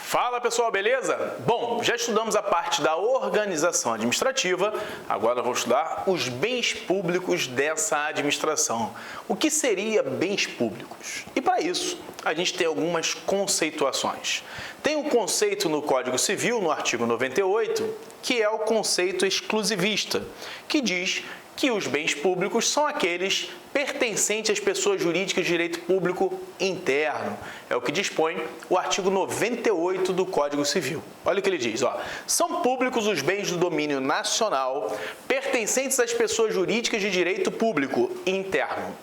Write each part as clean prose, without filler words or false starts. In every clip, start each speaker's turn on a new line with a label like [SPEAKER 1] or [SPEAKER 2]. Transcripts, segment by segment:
[SPEAKER 1] Fala pessoal, beleza? Bom, já estudamos a parte da organização administrativa, agora vamos estudar os bens públicos dessa administração. O que seria bens públicos? E para isso, a gente tem algumas conceituações. Tem um conceito no Código Civil, no artigo 98, que é o conceito exclusivista, que diz que os bens públicos são aqueles pertencentes às pessoas jurídicas de direito público interno. É o que dispõe o artigo 98 do Código Civil. Olha o que ele diz, ó. São públicos os bens do domínio nacional pertencentes às pessoas jurídicas de direito público interno.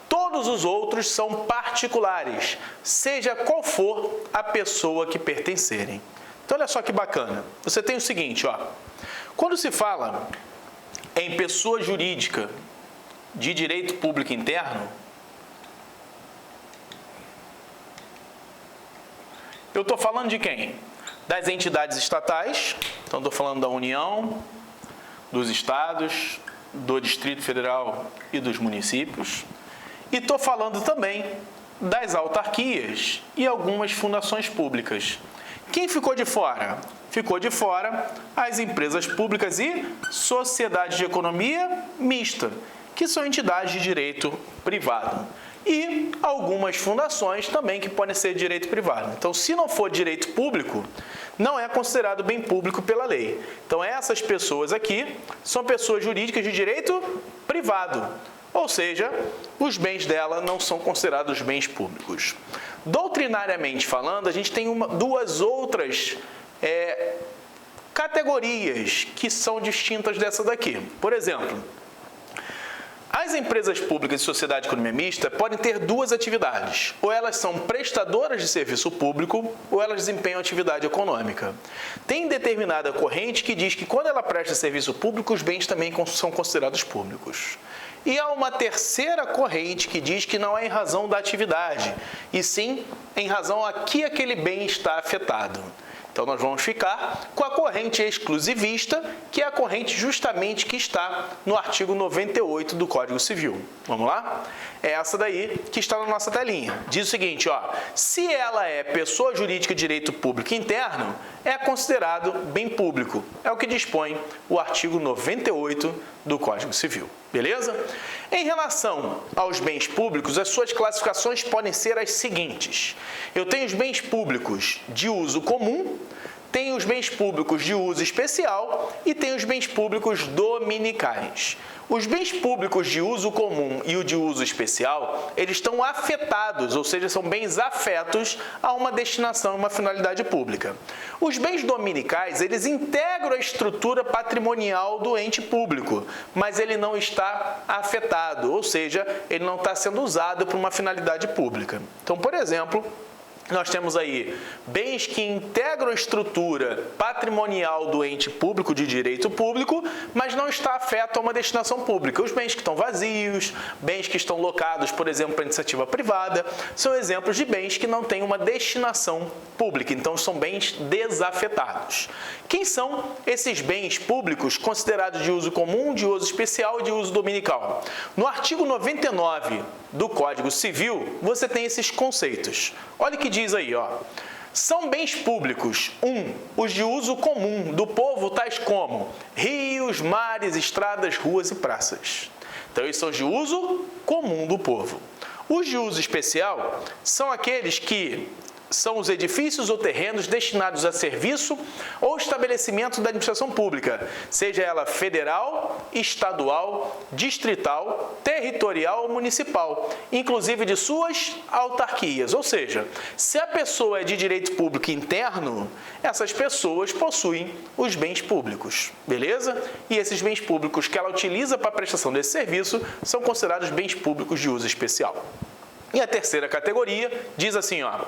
[SPEAKER 1] Todos os outros são particulares, seja qual for a pessoa que pertencerem. Então, olha só que bacana. Você tem o seguinte, ó. Quando se fala em pessoa jurídica de direito público interno, eu estou falando de quem? Das entidades estatais, então estou falando da União, dos estados, do Distrito Federal e dos municípios, e estou falando também das autarquias e algumas fundações públicas. Quem ficou de fora? Ficou de fora as empresas públicas e sociedades de economia mista, que são entidades de direito privado. E algumas fundações também que podem ser de direito privado. Então, se não for direito público, não é considerado bem público pela lei. Então, essas pessoas aqui são pessoas jurídicas de direito privado. Ou seja, os bens dela não são considerados bens públicos. Doutrinariamente falando, a gente tem duas outras categorias que são distintas dessa daqui. Por exemplo, as empresas públicas de sociedade de economia mista podem ter duas atividades. Ou elas são prestadoras de serviço público, ou elas desempenham atividade econômica. Tem determinada corrente que diz que quando ela presta serviço público, os bens também são considerados públicos. E há uma terceira corrente que diz que não é em razão da atividade, e sim em razão a que aquele bem está afetado. Então, nós vamos ficar com a corrente exclusivista, que é a corrente justamente que está no artigo 98 do Código Civil. Vamos lá? É essa daí que está na nossa telinha. Diz o seguinte, ó, se ela é pessoa jurídica de direito público interno, é considerado bem público. É o que dispõe o artigo 98 do Código Civil. Beleza? Em relação aos bens públicos, as suas classificações podem ser as seguintes. Eu tenho os bens públicos de uso comum, tenho os bens públicos de uso especial e tenho os bens públicos dominicais. Os bens públicos de uso comum e o de uso especial, eles estão afetados, ou seja, são bens afetos a uma destinação, uma finalidade pública. Os bens dominicais, eles integram a estrutura patrimonial do ente público, mas ele não está afetado, ou seja, ele não está sendo usado para uma finalidade pública. Então, por exemplo, nós temos aí bens que integram a estrutura patrimonial do ente público de direito público, mas não está afeto a uma destinação pública. Os bens que estão vazios, bens que estão locados, por exemplo, para iniciativa privada, são exemplos de bens que não têm uma destinação pública, então são bens desafetados. Quem são esses bens públicos considerados de uso comum, de uso especial e de uso dominical? No artigo 99 do Código Civil, você tem esses conceitos. Olha o que diz aí, ó. São bens públicos, os de uso comum do povo, tais como rios, mares, estradas, ruas e praças. Então, esses são de uso comum do povo. Os de uso especial são aqueles que são os edifícios ou terrenos destinados a serviço ou estabelecimento da administração pública, seja ela federal, estadual, distrital, territorial ou municipal, inclusive de suas autarquias. Ou seja, se a pessoa é de direito público interno, essas pessoas possuem os bens públicos, beleza? E esses bens públicos que ela utiliza para a prestação desse serviço são considerados bens públicos de uso especial. E a terceira categoria diz assim, ó,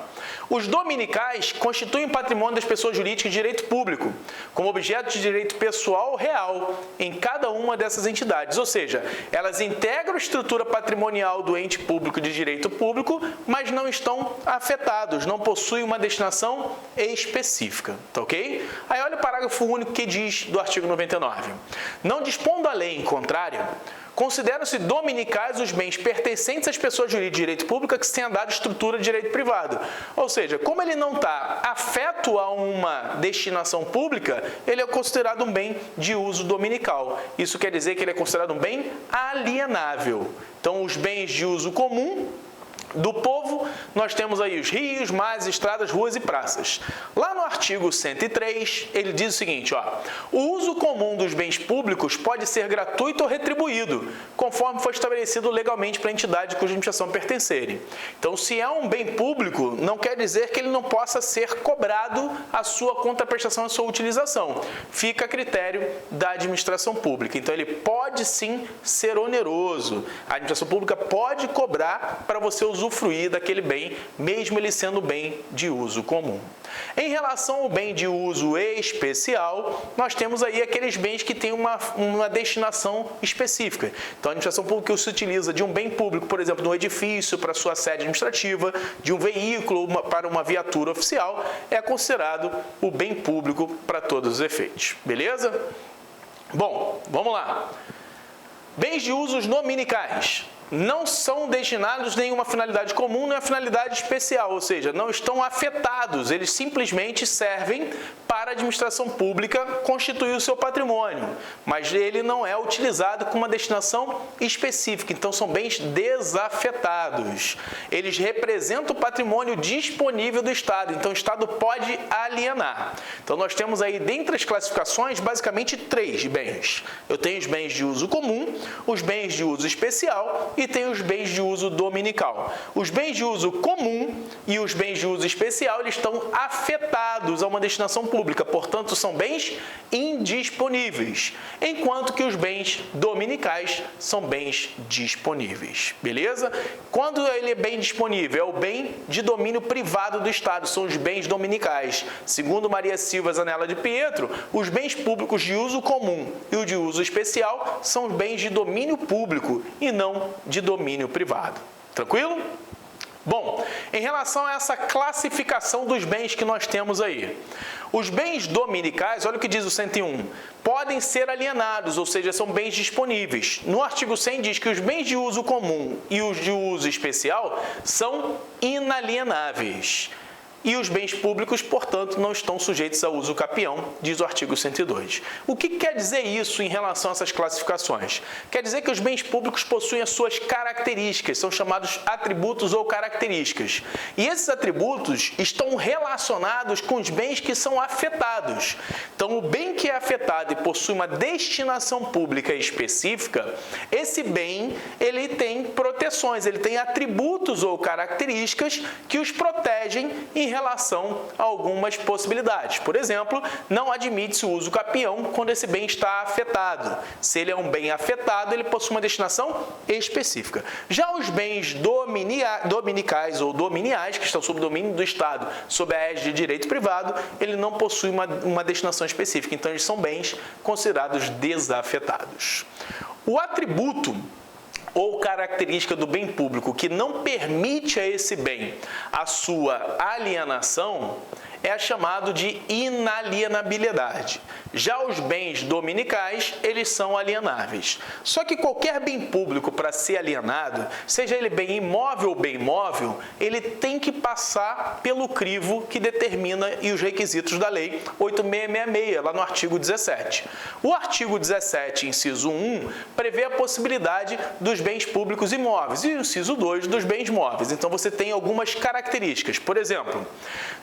[SPEAKER 1] os dominicais constituem patrimônio das pessoas jurídicas de direito público, como objeto de direito pessoal real em cada uma dessas entidades, ou seja, elas integram a estrutura patrimonial do ente público de direito público, mas não estão afetados, não possuem uma destinação específica, tá ok? Aí olha o parágrafo único que diz do artigo 99. Não dispondo a lei em contrário, consideram-se dominicais os bens pertencentes às pessoas jurídicas de direito público que se tenha dado estrutura de direito privado. Ou seja, como ele não está afeto a uma destinação pública, ele é considerado um bem de uso dominical. Isso quer dizer que ele é considerado um bem alienável. Então, os bens de uso comum do povo, nós temos aí os rios, mares, estradas, ruas e praças. Lá no artigo 103, ele diz o seguinte, ó, o uso comum dos bens públicos pode ser gratuito ou retribuído, conforme foi estabelecido legalmente para a entidade cuja administração pertencerem. Então, se é um bem público, não quer dizer que ele não possa ser cobrado a sua contraprestação, a sua utilização. Fica a critério da administração pública. Então, ele pode sim ser oneroso. A administração pública pode cobrar para você usufruir daquele bem, mesmo ele sendo bem de uso comum. Em relação ao bem de uso especial, nós temos aí aqueles bens que têm uma destinação específica. Então, a administração pública se utiliza de um bem público, por exemplo, de um edifício para sua sede administrativa, de um veículo para uma viatura oficial, é considerado o bem público para todos os efeitos. Beleza? Bom, vamos lá. Bens de usos dominicais não são destinados a nenhuma finalidade comum, nem a finalidade especial, ou seja, não estão afetados, eles simplesmente servem para a administração pública constituir o seu patrimônio, mas ele não é utilizado com uma destinação específica, então são bens desafetados. Eles representam o patrimônio disponível do Estado, então o Estado pode alienar. Então nós temos aí, dentre as classificações, basicamente 3 bens. Eu tenho os bens de uso comum, os bens de uso especial e tem os bens de uso dominical. Os bens de uso comum e os bens de uso especial, eles estão afetados a uma destinação pública, portanto, são bens indisponíveis, enquanto que os bens dominicais são bens disponíveis, beleza? Quando ele é bem disponível, é o bem de domínio privado do Estado, são os bens dominicais. Segundo Maria Silva Zanella de Pietro, os bens públicos de uso comum e o de uso especial são os bens de domínio público e não de domínio privado. Tranquilo? Bom, em relação a essa classificação dos bens que nós temos aí, os bens dominicais, olha o que diz o 101, podem ser alienados, ou seja, são bens disponíveis. No artigo 100 diz que os bens de uso comum e os de uso especial são inalienáveis. E os bens públicos, portanto, não estão sujeitos ao uso capião, diz o artigo 102. O que quer dizer isso em relação a essas classificações? Quer dizer que os bens públicos possuem as suas características, são chamados atributos ou características. E esses atributos estão relacionados com os bens que são afetados. Então, o bem que é afetado e possui uma destinação pública específica, esse bem, ele tem proteções, ele tem atributos ou características que os protegem em relação a algumas possibilidades. Por exemplo, não admite-se o uso capião quando esse bem está afetado. Se ele é um bem afetado, ele possui uma destinação específica. Já os bens dominicais ou dominiais, que estão sob o domínio do Estado, sob a égide de direito privado, ele não possui uma destinação específica. Então, eles são bens considerados desafetados. O atributo ou característica do bem público que não permite a esse bem a sua alienação é chamado de inalienabilidade. Já os bens dominicais, eles são alienáveis. Só que qualquer bem público, para ser alienado, seja ele bem imóvel ou bem móvel, ele tem que passar pelo crivo que determina e os requisitos da Lei 8666, lá no artigo 17. O artigo 17, inciso 1, prevê a possibilidade dos bens públicos imóveis e o inciso 2 dos bens móveis. Então, você tem algumas características. Por exemplo,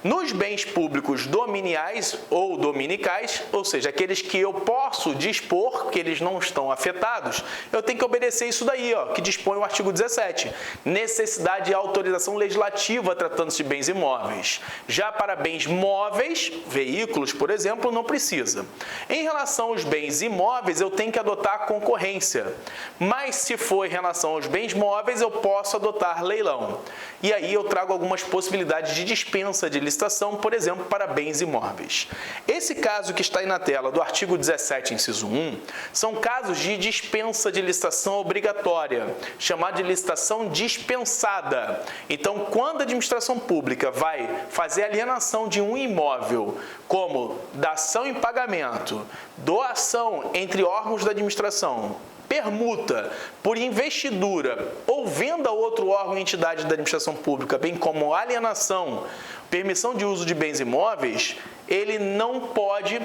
[SPEAKER 1] nos bens bens públicos dominiais ou dominicais, ou seja, aqueles que eu posso dispor, que eles não estão afetados, eu tenho que obedecer isso daí, ó, que dispõe o artigo 17. Necessidade de autorização legislativa tratando-se de bens imóveis. Já para bens móveis, veículos, por exemplo, não precisa. Em relação aos bens imóveis, eu tenho que adotar a concorrência. Mas se for em relação aos bens móveis, eu posso adotar leilão. E aí eu trago algumas possibilidades de dispensa de licitação, por exemplo, para bens imóveis. Esse caso que está aí na tela do artigo 17, inciso 1, são casos de dispensa de licitação obrigatória, chamada de licitação dispensada. Então, quando a administração pública vai fazer alienação de um imóvel, como dação em pagamento, doação entre órgãos da administração, permuta por investidura ou venda a outro órgão ou entidade da administração pública, bem como alienação, permissão de uso de bens imóveis, ele não pode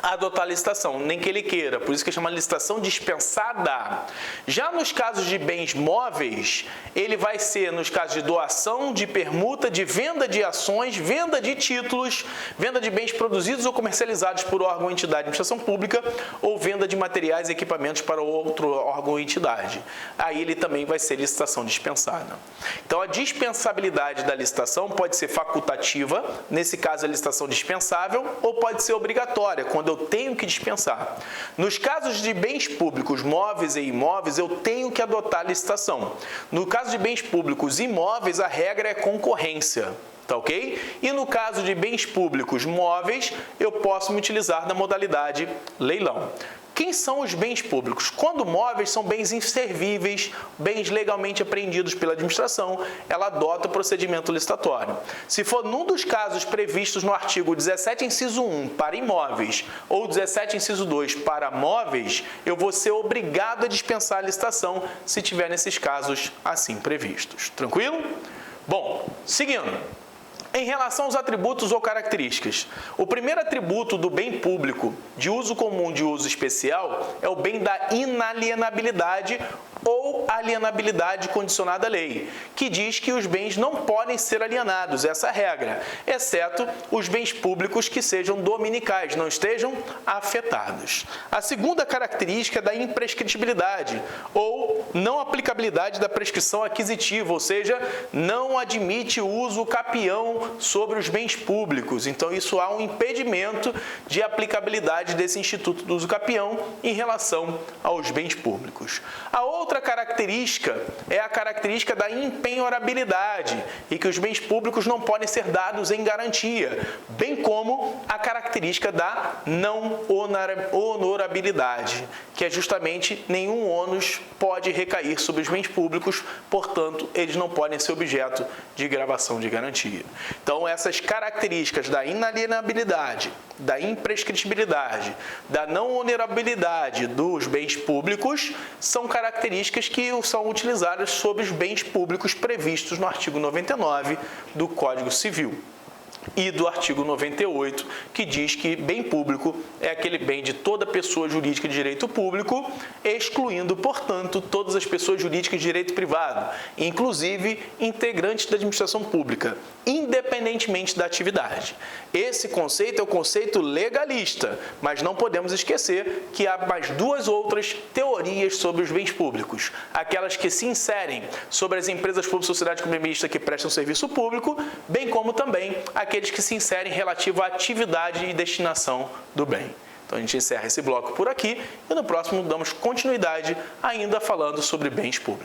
[SPEAKER 1] adotar a licitação, nem que ele queira, por isso que chama licitação dispensada. Já nos casos de bens móveis, ele vai ser nos casos de doação, de permuta, de venda de ações, venda de títulos, venda de bens produzidos ou comercializados por órgão ou entidade de administração pública ou venda de materiais e equipamentos para outro órgão ou entidade. Aí ele também vai ser licitação dispensada. Então a dispensabilidade da licitação pode ser facultativa, nesse caso a licitação dispensável, ou pode ser obrigatória, quando eu tenho que dispensar. Nos casos de bens públicos móveis e imóveis, eu tenho que adotar a licitação. No caso de bens públicos imóveis, a regra é concorrência. Tá ok? E no caso de bens públicos móveis, eu posso me utilizar da modalidade leilão. Quem são os bens públicos? Quando móveis são bens inservíveis, bens legalmente apreendidos pela administração, ela adota o procedimento licitatório. Se for num dos casos previstos no artigo 17, inciso 1, para imóveis, ou 17, inciso 2, para móveis, eu vou ser obrigado a dispensar a licitação se tiver nesses casos assim previstos. Tranquilo? Bom, seguindo. Em relação aos atributos ou características, o primeiro atributo do bem público de uso comum de uso especial é o bem da inalienabilidade ou alienabilidade condicionada à lei, que diz que os bens não podem ser alienados, essa é a regra, exceto os bens públicos que sejam dominicais, não estejam afetados. A segunda característica é da imprescritibilidade ou não aplicabilidade da prescrição aquisitiva, ou seja, não admite o uso capião sobre os bens públicos. Então, isso há um impedimento de aplicabilidade desse instituto do uso capião em relação aos bens públicos. A outra característica é a característica da impenhorabilidade e que os bens públicos não podem ser dados em garantia, bem como a característica da não honorabilidade, que é justamente nenhum ônus pode recair sobre os bens públicos, portanto, eles não podem ser objeto de gravação de garantia. Então, essas características da inalienabilidade, da imprescritibilidade, da não honorabilidade dos bens públicos são características que são utilizadas sobre os bens públicos previstos no artigo 99 do Código Civil. E do artigo 98, que diz que bem público é aquele bem de toda pessoa jurídica de direito público, excluindo, portanto, todas as pessoas jurídicas de direito privado, inclusive integrantes da administração pública, independentemente da atividade. Esse conceito é o conceito legalista, mas não podemos esquecer que há mais duas outras teorias sobre os bens públicos. Aquelas que se inserem sobre as empresas públicas e sociedade comunista que prestam serviço público, bem como também aqueles que se inserem relativo à atividade e destinação do bem. Então a gente encerra esse bloco por aqui e no próximo damos continuidade ainda falando sobre bens públicos.